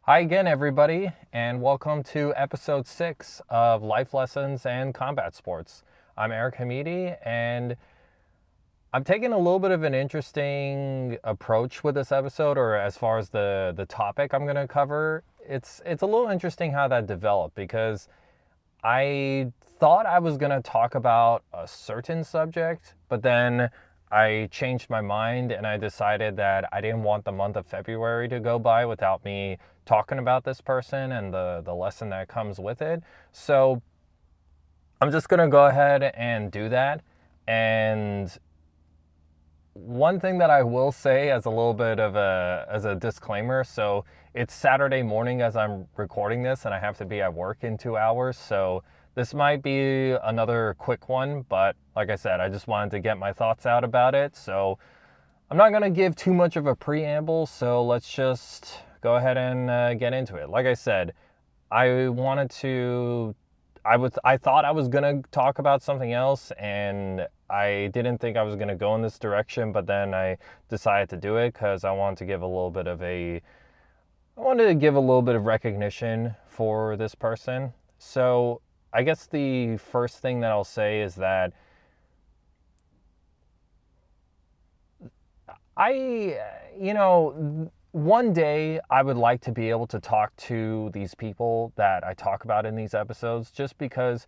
Hi again, everybody, and welcome to episode 6 of Life Lessons and Combat Sports. I'm Eric Hamidi, and I'm taking a little bit of an interesting approach with this episode, or as far as the topic I'm going to cover. It's a little interesting how that developed because I thought I was going to talk about a certain subject, but then I changed my mind and I decided that I didn't want the month of February to go by without me talking about this person and the lesson that comes with it. So I'm just going to go ahead and do that. And one thing that I will say as a little bit of a disclaimer, so it's Saturday morning as I'm recording this and I have to be at work in 2 hours. So this might be another quick one, but like I said, I just wanted to get my thoughts out about it. So I'm not going to give too much of a preamble, so let's just go ahead and get into it. Like I said, I wanted to I thought I was going to talk about something else, and I didn't think I was going to go in this direction, but then I decided to do it cuz I wanted to give a little bit of recognition for this person. So, I guess the first thing that I'll say is that I, one day I would like to be able to talk to these people that I talk about in these episodes just because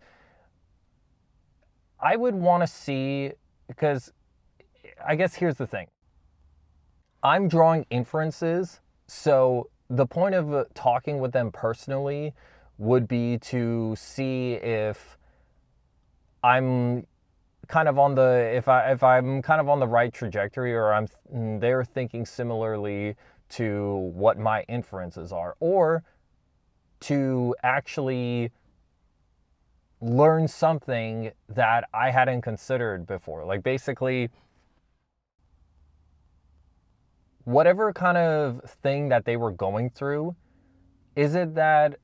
I would want to see, because I guess here's the thing. I'm drawing inferences, so the point of talking with them personally would be to see if I'm kind of on the if I'm kind of on the right trajectory, or they're thinking similarly to what my inferences are, or to actually learn something that I hadn't considered before. Like basically whatever kind of thing that they were going through, is it that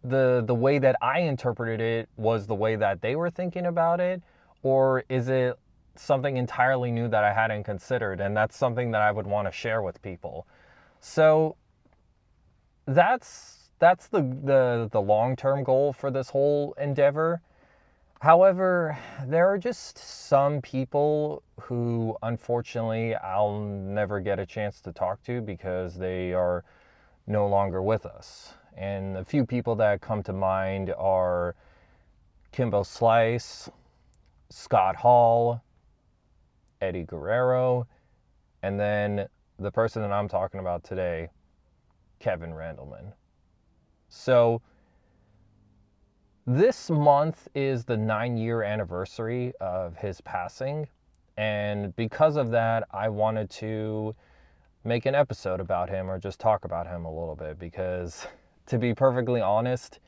the way that I interpreted it was the way that they were thinking about it, or is it something entirely new that I hadn't considered? And that's something that I would want to share with people. So that's the long-term goal for this whole endeavor. However, there are just some people who unfortunately I'll never get a chance to talk to because they are no longer with us. And a few people that come to mind are Kimbo Slice, Scott Hall, Eddie Guerrero, and then the person that I'm talking about today, Kevin Randleman. So this month is the 9-year anniversary of his passing, and because of that, I wanted to make an episode about him or just talk about him a little bit because, to be perfectly honest,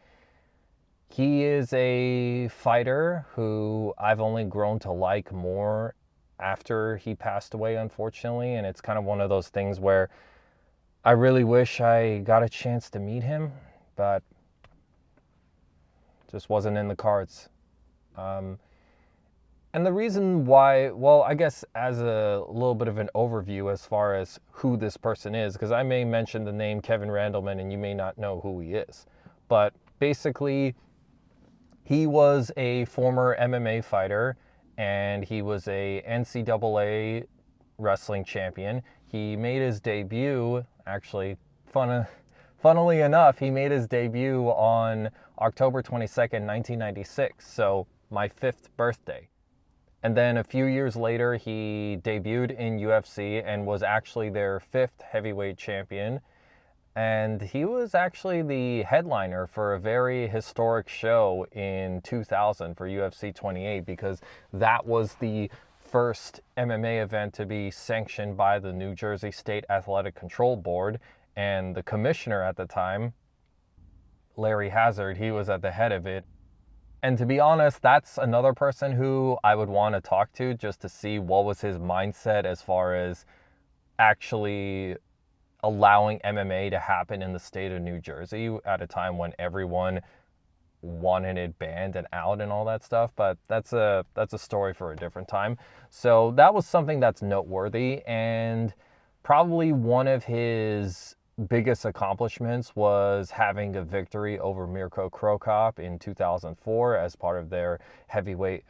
he is a fighter who I've only grown to like more after he passed away, unfortunately, and it's kind of one of those things where I really wish I got a chance to meet him, but just wasn't in the cards. Um, and the reason why, well, I guess as a little bit of an overview as far as who this person is, because I may mention the name Kevin Randleman and you may not know who he is. But basically, he was a former MMA fighter and he was a NCAA wrestling champion. He made his debut, actually, funnily enough, he made his debut on October 22nd, 1996, so my 5th birthday. And then a few years later, he debuted in UFC and was actually their 5th heavyweight champion. And he was actually the headliner for a very historic show in 2000 for UFC 28 because that was the first MMA event to be sanctioned by the New Jersey State Athletic Control Board. And the commissioner at the time, Larry Hazard, he was at the head of it. And to be honest, that's another person who I would want to talk to just to see what was his mindset as far as actually allowing MMA to happen in the state of New Jersey at a time when everyone wanted it banned and out and all that stuff. But that's a story for a different time. So that was something that's noteworthy, and probably one of his biggest accomplishments was having a victory over Mirko Cro Cop in 2004 as part of their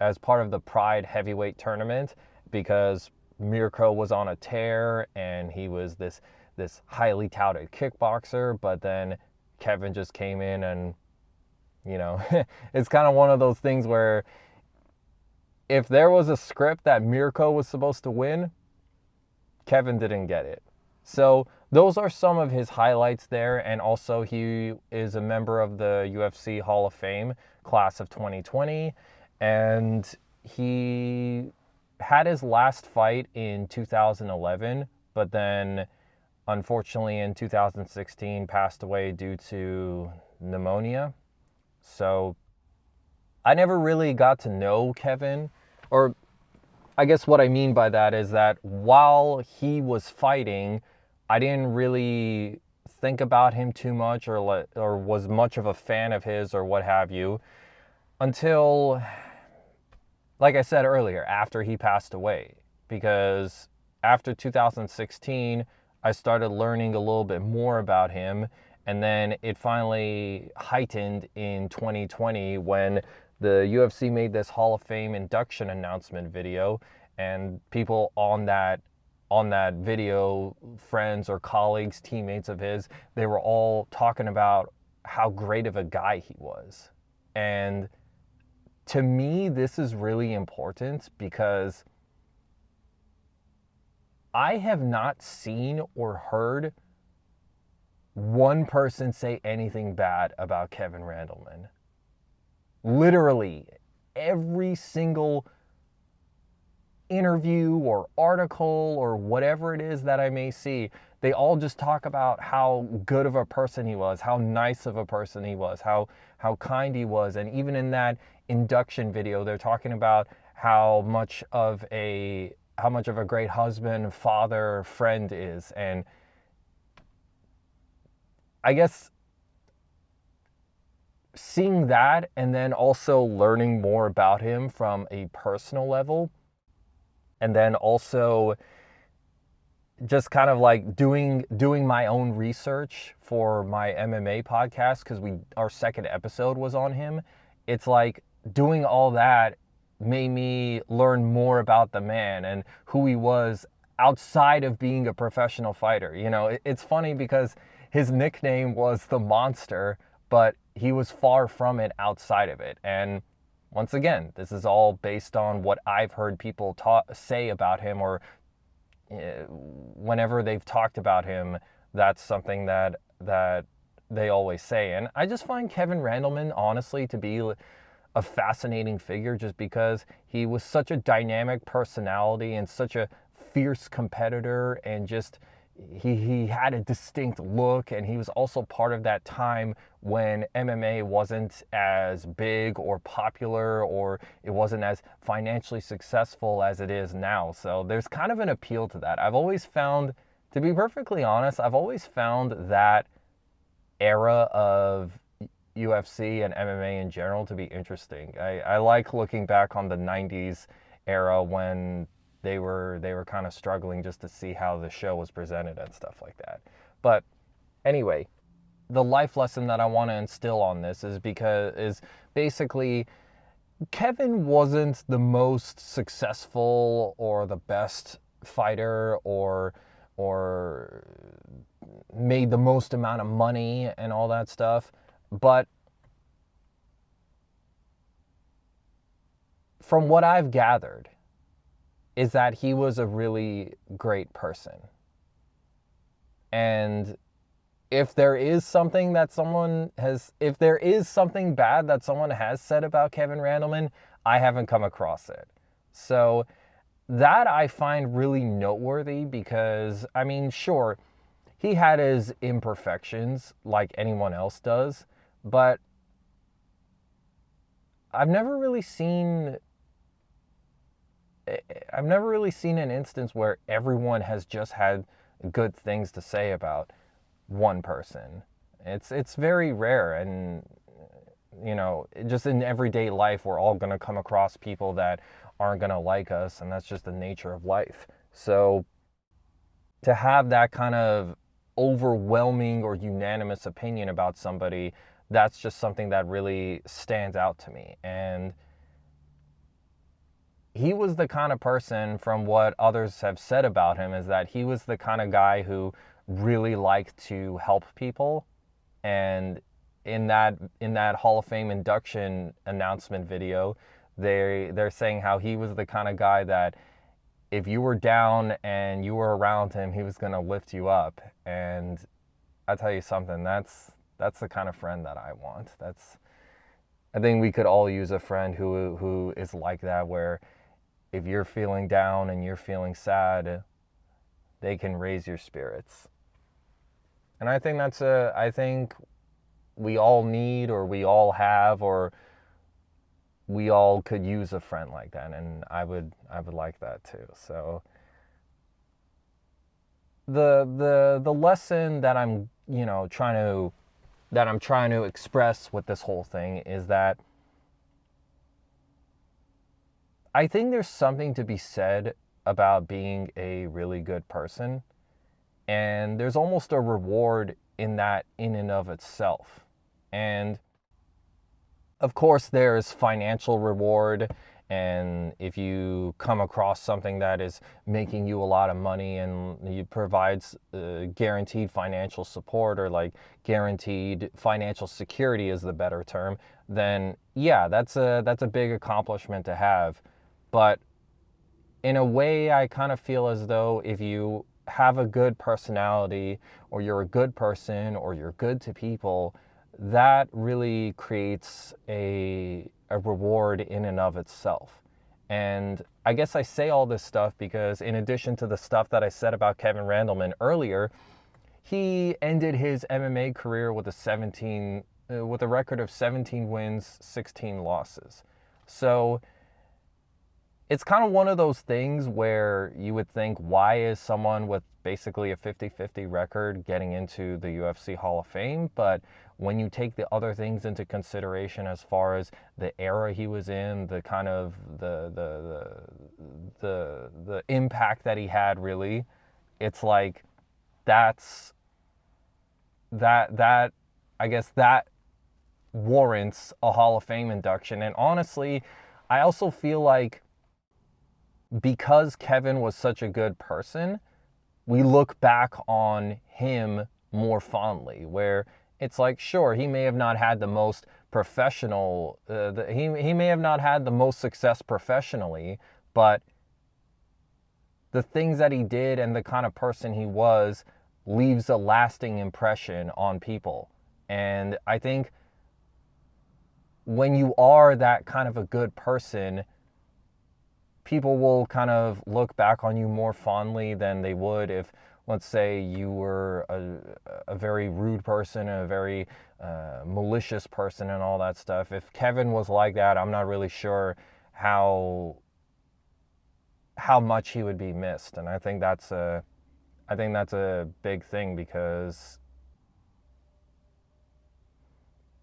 as part of the Pride heavyweight tournament, because Mirko was on a tear and he was this highly touted kickboxer, but then Kevin just came in and, you know, it's kind of one of those things where if there was a script that Mirko was supposed to win, Kevin didn't get it. So those are some of his highlights there. And also he is a member of the UFC Hall of Fame class of 2020. And he had his last fight in 2011, but then unfortunately in 2016 passed away due to pneumonia. So I never really got to know Kevin, or I guess what I mean by that is that while he was fighting, I didn't really think about him too much, or was much of a fan of his or what have you, until, like I said earlier, after he passed away. Because after 2016, I started learning a little bit more about him, and then it finally heightened in 2020 when the UFC made this Hall of Fame induction announcement video, and people on that video, friends or colleagues, teammates of his, they were all talking about how great of a guy he was. And to me, this is really important because I have not seen or heard one person say anything bad about Kevin Randleman. Literally, every single interview or article or whatever it is that I may see, they all just talk about how good of a person he was, how nice of a person he was, how kind he was. And even in that induction video, they're talking about how much of a great husband, father, friend is. And I guess seeing that and then also learning more about him from a personal level, and then also just kind of like doing my own research for my MMA podcast, because our second episode was on him. It's like doing all that made me learn more about the man and who he was outside of being a professional fighter. You know, it's funny because his nickname was the Monster, but he was far from it outside of it. And once again, this is all based on what I've heard people say about him, or whenever they've talked about him, that's something that they always say. And I just find Kevin Randleman, honestly, to be a fascinating figure, just because he was such a dynamic personality and such a fierce competitor, and just he had a distinct look, and he was also part of that time when MMA wasn't as big or popular, or it wasn't as financially successful as it is now. So there's kind of an appeal to that. I've always found, to be perfectly honest, I've always found that era of UFC and MMA in general to be interesting. I like looking back on the 90s era when they were kind of struggling, just to see how the show was presented and stuff like that. But anyway, the life lesson that I want to instill on this is basically Kevin wasn't the most successful or the best fighter or made the most amount of money and all that stuff, but from what I've gathered is that he was a really great person. And if there is something bad that someone has said about Kevin Randleman, I haven't come across it. So that I find really noteworthy, because, I mean, sure, he had his imperfections like anyone else does, but I've never really seen an instance where everyone has just had good things to say about one person. It's very rare, and you know, just in everyday life, we're all going to come across people that aren't going to like us, and that's just the nature of life. So to have that kind of overwhelming or unanimous opinion about somebody, that's just something that really stands out to me. And he was the kind of person, from what others have said about him, is that he was the kind of guy who really liked to help people. And in that Hall of Fame induction announcement video, they're saying how he was the kind of guy that if you were down and you were around him, he was going to lift you up. And I tell you something, that's the kind of friend that I want. I think we could all use a friend who is like that, where if you're feeling down and you're feeling sad, they can raise your spirits. And I think we all need, or we all have, or we all could use a friend like that, and I would like that too. So the lesson that I'm trying to express with this whole thing is that I think there's something to be said about being a really good person, and there's almost a reward in that, in and of itself. And of course, there's financial reward, and if you come across something that is making you a lot of money and it provides guaranteed financial support, or like guaranteed financial security is the better term, then yeah, that's a big accomplishment to have. But in a way, I kind of feel as though if you have a good personality, or you're a good person, or you're good to people, that really creates a reward in and of itself. And I guess I say all this stuff because, in addition to the stuff that I said about Kevin Randleman earlier, he ended his MMA career with with a record of 17 wins, 16 losses. So it's kind of one of those things where you would think, why is someone with basically a 50-50 record getting into the UFC Hall of Fame? But when you take the other things into consideration, as far as the era he was in, the kind of the impact that he had, really, it's like that's that I guess that warrants a Hall of Fame induction. And honestly, I also feel like, because Kevin was such a good person, we look back on him more fondly, where it's like, sure, he may have not had the most professional, he may have not had the most success professionally, but the things that he did and the kind of person he was leaves a lasting impression on people. And I think when you are that kind of a good person, people will kind of look back on you more fondly than they would if, let's say, you were a very rude person, a very malicious person, and all that stuff. If Kevin was like that, I'm not really sure how much he would be missed. And I think that's a big thing, because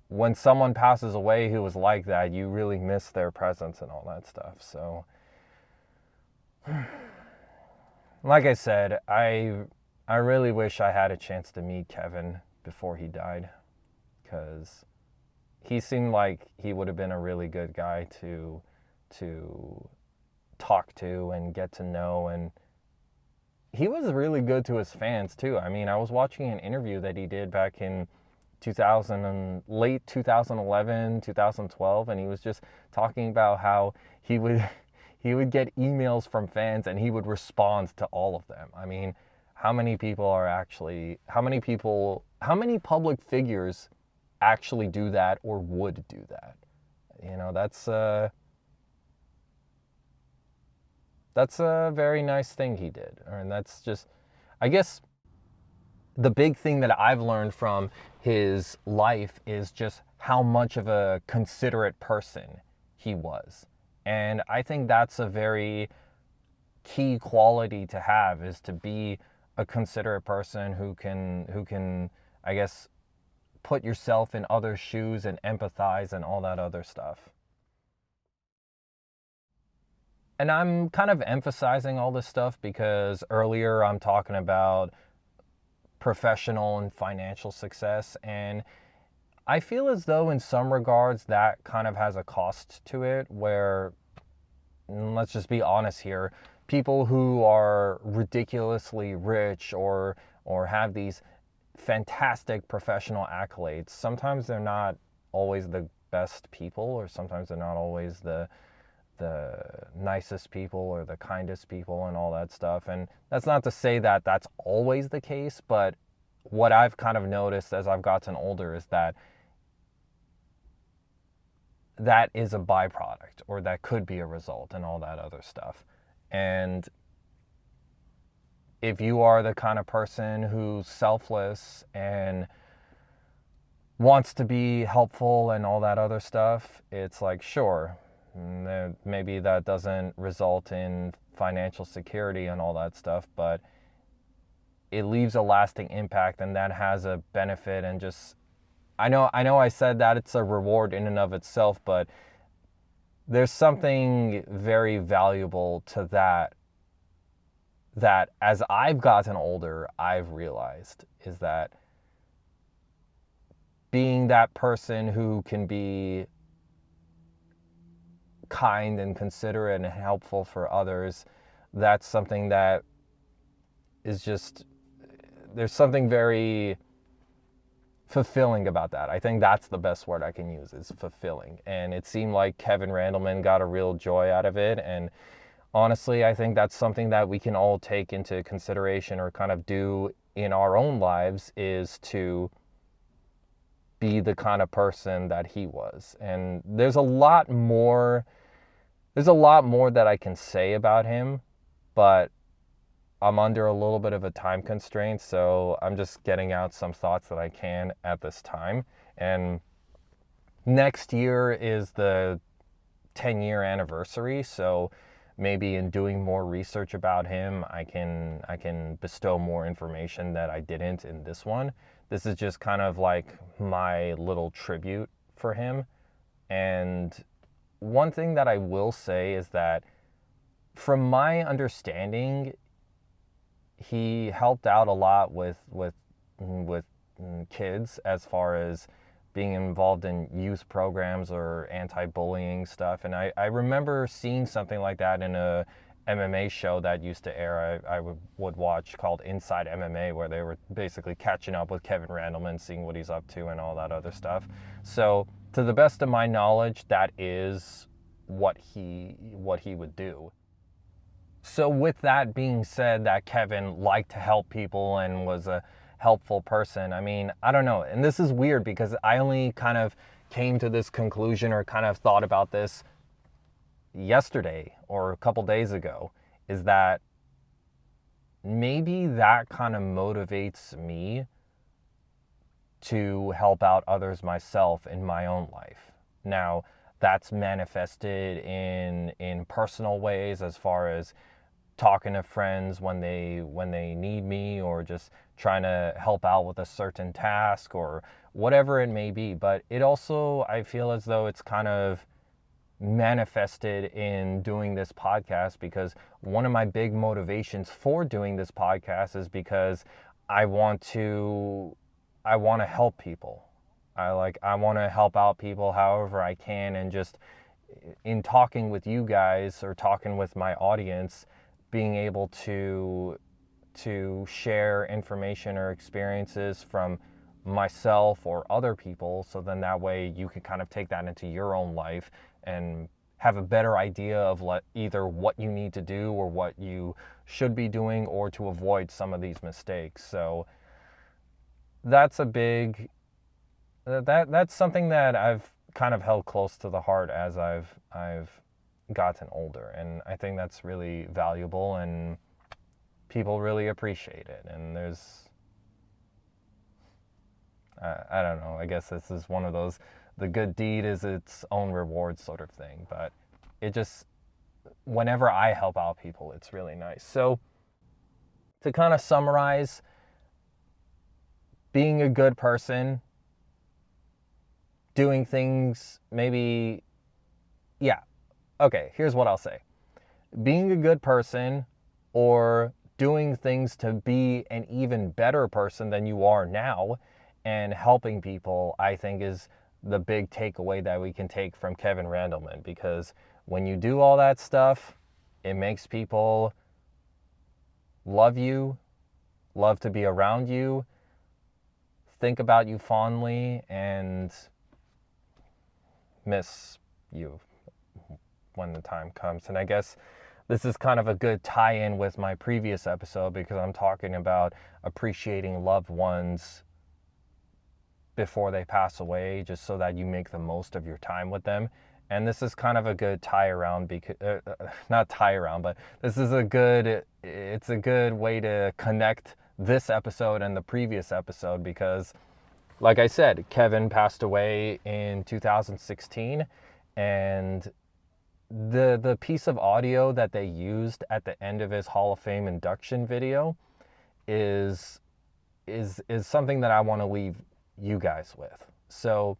when someone passes away who was like that, you really miss their presence and all that stuff. So like I said, I really wish I had a chance to meet Kevin before he died, because he seemed like he would have been a really good guy to talk to and get to know. And he was really good to his fans too. I mean, I was watching an interview that he did back in 2000 and late 2011, 2012, and he was just talking about how he would get emails from fans and he would respond to all of them. I mean, how many public figures actually do that, or would do that? You know, that's a very nice thing he did. And that's just, I guess, the big thing that I've learned from his life is just how much of a considerate person he was. And I think that's a very key quality to have, is to be a considerate person who can, I guess, put yourself in other shoes and empathize and all that other stuff. And I'm kind of emphasizing all this stuff because earlier I'm talking about professional and financial success. And I feel as though in some regards that kind of has a cost to it, where, let's just be honest here, people who are ridiculously rich or have these fantastic professional accolades, sometimes they're not always the best people, or sometimes they're not always the nicest people or the kindest people and all that stuff. And that's not to say that that's always the case, but what I've kind of noticed as I've gotten older is that that is a byproduct, or that could be a result, and all that other stuff. And if you are the kind of person who's selfless and wants to be helpful and all that other stuff, it's like, sure, maybe that doesn't result in financial security and all that stuff, but it leaves a lasting impact, and that has a benefit. And just, I know I said that it's a reward in and of itself, but there's something very valuable to that as I've gotten older, I've realized, is that being that person who can be kind and considerate and helpful for others, that's something that is just, there's something very fulfilling about that. I think that's the best word I can use, is fulfilling. And it seemed like Kevin Randleman got a real joy out of it. And honestly, I think that's something that we can all take into consideration, or kind of do in our own lives, is to be the kind of person that he was. And there's a lot more that I can say about him, but I'm under a little bit of a time constraint, so I'm just getting out some thoughts that I can at this time. And next year is the 10-year anniversary, so maybe in doing more research about him, I can bestow more information that I didn't in this one. This is just kind of like my little tribute for him. And one thing that I will say is that, from my understanding, he helped out a lot with kids, as far as being involved in youth programs or anti-bullying stuff. And I remember seeing something like that in a MMA show that used to air, I would watch, called Inside MMA, where they were basically catching up with Kevin Randleman, seeing what he's up to and all that other stuff. So to the best of my knowledge, that is what he would do. So with that being said, that Kevin liked to help people and was a helpful person, I mean, I don't know. And this is weird, because I only kind of came to this conclusion, or kind of thought about this yesterday or a couple days ago, is that maybe that kind of motivates me to help out others myself in my own life. Now, that's manifested in personal ways, as far as talking to friends when they need me, or just trying to help out with a certain task, or whatever it may be. But it also, I feel as though it's kind of manifested in doing this podcast, because one of my big motivations for doing this podcast is because I want to help people. I want to help out people however I can, and just in talking with you guys, or talking with my audience, being able to share information or experiences from myself or other people, so then that way you can kind of take that into your own life and have a better idea of either what you need to do, or what you should be doing, or to avoid some of these mistakes. So that's that's something that I've kind of held close to the heart as I've gotten older, and I think that's really valuable, and people really appreciate it. And there's, I don't know, I guess this is one of those, the good deed is its own reward sort of thing. But it just, whenever I help out people, it's really nice. So to kind of summarize, being a good person, doing things maybe, yeah, okay, here's what I'll say. Being a good person, or doing things to be an even better person than you are now, and helping people, I think, is the big takeaway that we can take from Kevin Randleman. Because when you do all that stuff, it makes people love you, love to be around you, think about you fondly, and miss you when the time comes. And I guess this is kind of a good tie-in with my previous episode, because I'm talking about appreciating loved ones before they pass away, just so that you make the most of your time with them. And this is kind of a good tie around, because not tie around, but this is a good way to connect this episode and the previous episode, because like I said, Kevin passed away in 2016, and the piece of audio that they used at the end of his Hall of Fame induction video is something that I want to leave you guys with. So,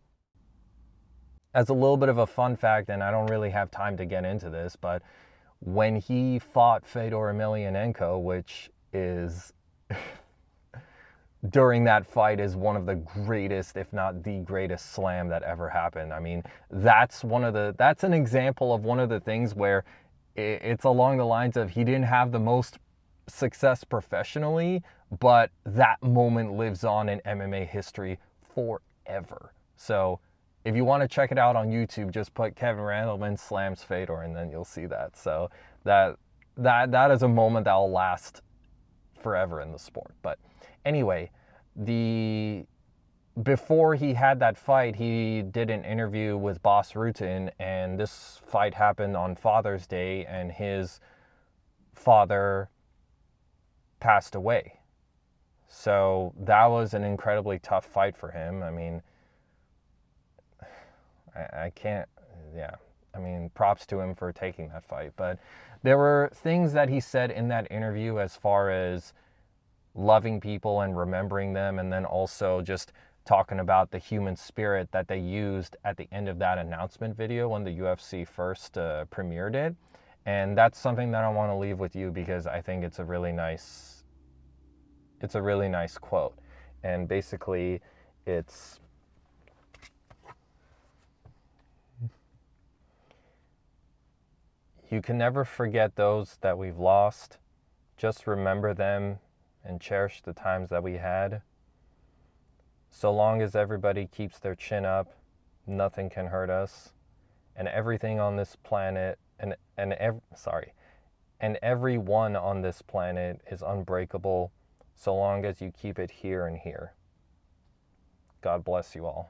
as a little bit of a fun fact, and I don't really have time to get into this, but when he fought Fedor Emelianenko, which is during that fight is one of the greatest, if not the greatest slam that ever happened. I mean, that's an example of one of the things where it's along the lines of he didn't have the most success professionally, but that moment lives on in MMA history forever. So if you want to check it out on YouTube, just put Kevin Randleman slams Fedor, and then you'll see that. So that is a moment that will last forever in the sport. But anyway, before he had that fight, he did an interview with Bas Rutten, and this fight happened on Father's Day, and his father passed away. So that was an incredibly tough fight for him. I mean, I can't, yeah. I mean, props to him for taking that fight. But there were things that he said in that interview as far as loving people and remembering them, and then also just talking about the human spirit that they used at the end of that announcement video when the UFC first premiered it. And that's something that I want to leave with you, because I think it's a really nice quote. And basically it's, you can never forget those that we've lost. Just remember them and cherish the times that we had. So long as everybody keeps their chin up, nothing can hurt us. And everything on this planet, and everyone on this planet is unbreakable, so long as you keep it here and here. God bless you all.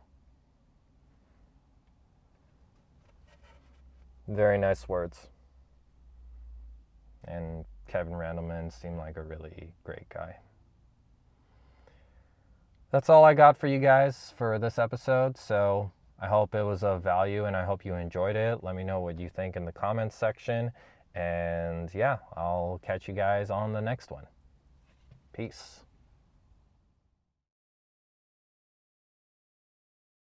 Very nice words. And Kevin Randleman seemed like a really great guy. That's all I got for you guys for this episode. So I hope it was of value, and I hope you enjoyed it. Let me know what you think in the comments section. And yeah, I'll catch you guys on the next one. Peace.